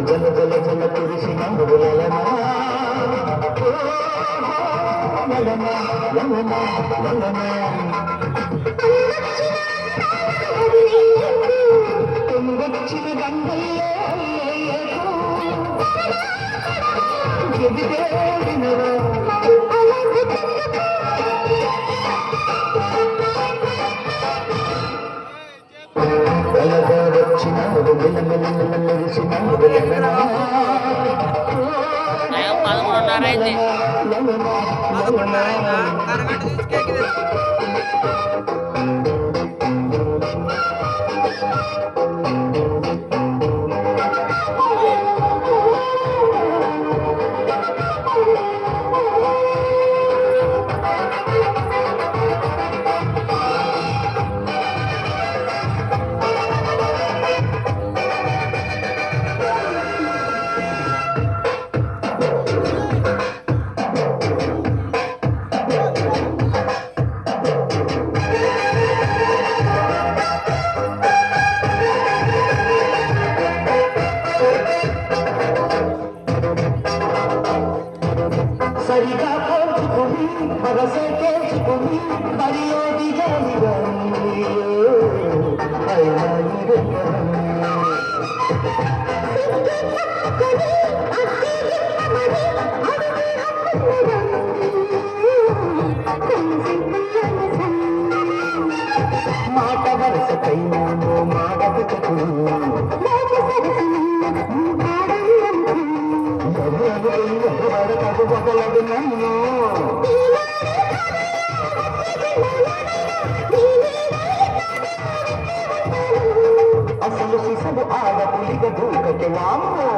జల జల జల కురిసిన లలనా లలనా లలనా లలనా వచ్చిన గంగయ్యో ఎదిగేడినవా అలగా వచ్చిన మెల్ల మెల్ల మెల్ల మెరిసిన లలనా సరిగా పోల్చుకొని మనసే కేల్చుకొని మరియు దిగాలిగా మాట వరసకైనా మాటకు మొదలదు నన్ను అసలు సిసలు ఆడపులిగ దూకటి వామ్మో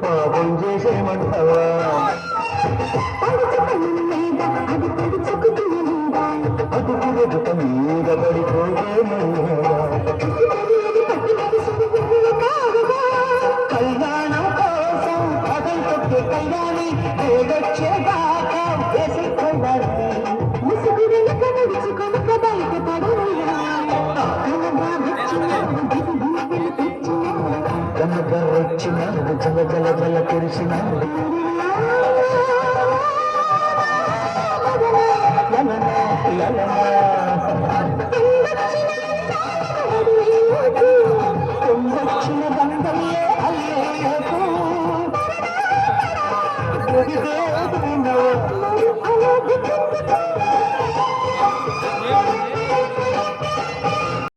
పాపం చేసేమంటావా అదుపు ఎదుట మీద పడిపోయేమయ్యా కళ్యాణం కోసం అదం కొట్టే కళ్యాణి వేగొచ్చేదాకా వేసి కళ్యాణి కనక వచ్చిన జల జల జల కురిసిన